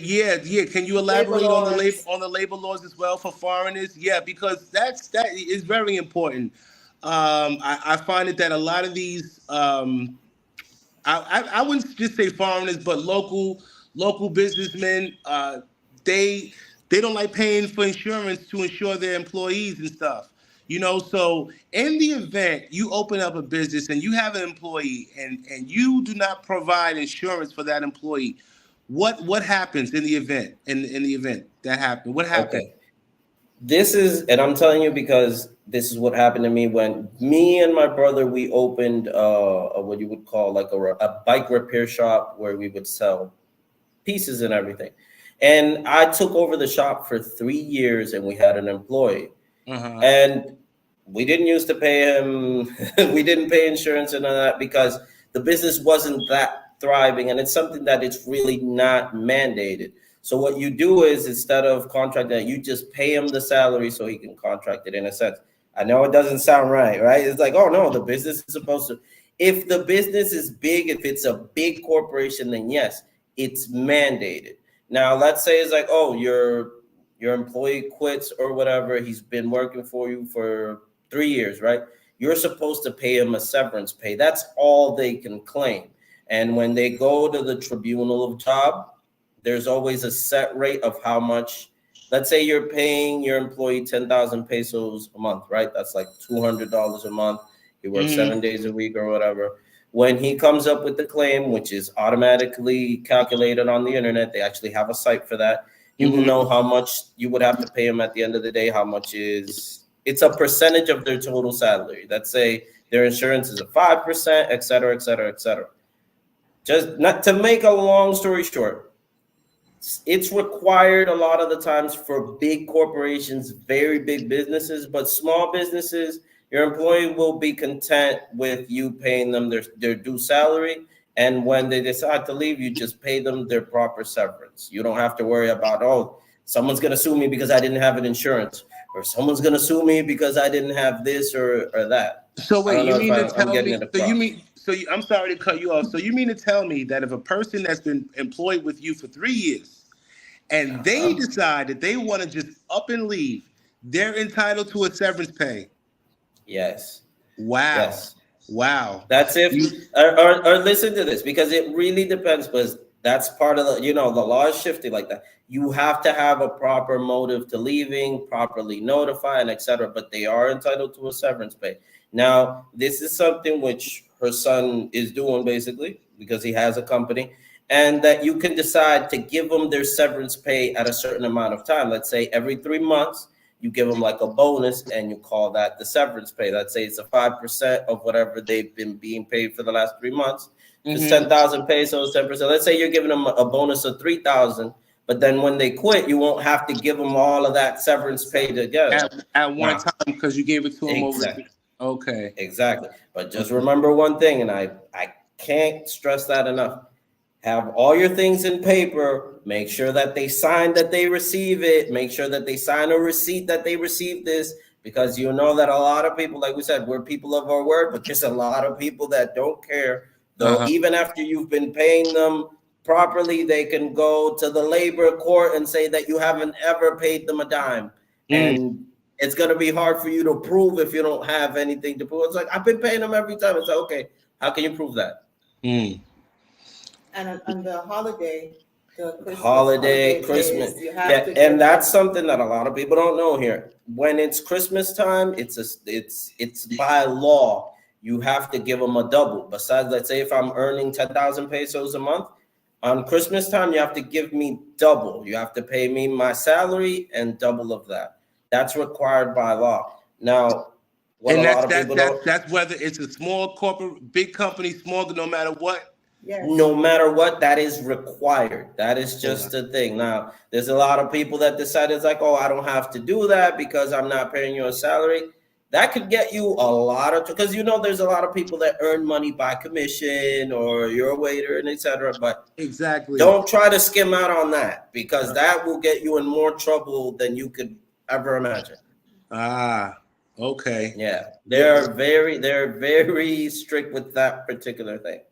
Yeah. Can you Labor elaborate laws. on the labor laws as well for foreigners? Yeah, because that is very important. I find it that a lot of these I wouldn't just say foreigners, but local businessmen. They they don't like paying for insurance to insure their employees and stuff. So in the event you open up a business and you have an employee and you do not provide insurance for that employee, what happens in the event? In the event that happened, what happened? Okay. This is, and I'm telling you because this is what happened to me when me and my brother, we opened what you would call like a bike repair shop where we would sell pieces and everything. And I took over the shop for 3 years and we had an employee. Uh-huh. And we didn't used to pay him. We didn't pay insurance and all that because the business wasn't that thriving. And it's something that it's really not mandated. So what you do is instead of contract that, you just pay him the salary so he can contract it in a sense. I know it doesn't sound right? It's like, oh no, the business is supposed to. If the business is big, if it's a big corporation, then yes, it's mandated. Now, let's say it's like, oh, your employee quits or whatever. He's been working for you for 3 years, right? You're supposed to pay him a severance pay. That's all they can claim. And when they go to the tribunal of job, there's always a set rate of how much. Let's say you're paying your employee 10,000 pesos a month, right? That's like $200 a month. He works 7 days a week or whatever. When he comes up with the claim, which is automatically calculated on the internet, they actually have a site for that. You will know how much you would have to pay him at the end of the day, how much is, it's a percentage of their total salary. Let's say their insurance is a 5%, et cetera, et cetera, et cetera. Just not to make a long story short, it's required a lot of the times for big corporations, very big businesses, but small businesses, your employee will be content with you paying them their due salary. And when they decide to leave, you just pay them their proper severance. You don't have to worry about, oh, someone's going to sue me because I didn't have an insurance, or someone's going to sue me because I didn't have this or that. So I wait, don't you know if mean to I'm tell getting me? it across. I'm sorry to cut you off. So you mean to tell me that if a person that's been employed with you for 3 years and they decide that they want to just up and leave, they're entitled to a severance pay? Yes. Wow. Yes. Wow. That's if, or listen to this, because it really depends, because that's part of the, the law is shifting like that. You have to have a proper motive to leaving, properly notify, and etc. But they are entitled to a severance pay. Now, this is something which her son is doing basically because he has a company, and that you can decide to give them their severance pay at a certain amount of time. Let's say every 3 months, you give them like a bonus and you call that the severance pay. Let's say it's a 5% of whatever they've been being paid for the last 3 months. It's 10,000 pesos, 10%. Let's say you're giving them a bonus of 3,000, but then when they quit, you won't have to give them all of that severance pay together. At one time, because you gave it to them Exactly. Okay. Exactly. But just remember one thing, and I can't stress that enough. Have all your things in paper. Make sure that they sign that they receive it. Make sure that they sign a receipt that they received this, because you know that a lot of people, like we said, we're people of our word, but there's a lot of people that don't care. Though even after you've been paying them properly, they can go to the labor court and say that you haven't ever paid them a dime. And it's going to be hard for you to prove if you don't have anything to prove. It's like, I've been paying them every time. It's like, okay, how can you prove that? And on the holiday, Christmas, you have to and that's something that a lot of people don't know here. When it's Christmas time, it's by law. You have to give them a double. Besides, let's say if I'm earning 10,000 pesos a month, on Christmas time, you have to give me double. You have to pay me my salary and double of that. That's required by law. Now, what and a lot of people don't. That's whether it's a small corporate, big company, small, no matter what. Yes. No matter what, that is required. That is just the thing. Now, there's a lot of people that decide it's like, oh, I don't have to do that because I'm not paying you a salary. That could get you a lot of, because there's a lot of people that earn money by commission or you're a waiter and etc. But exactly, don't try to skim out on that, because that will get you in more trouble than you could ever imagine. Okay. Yeah, they're very strict with that particular thing.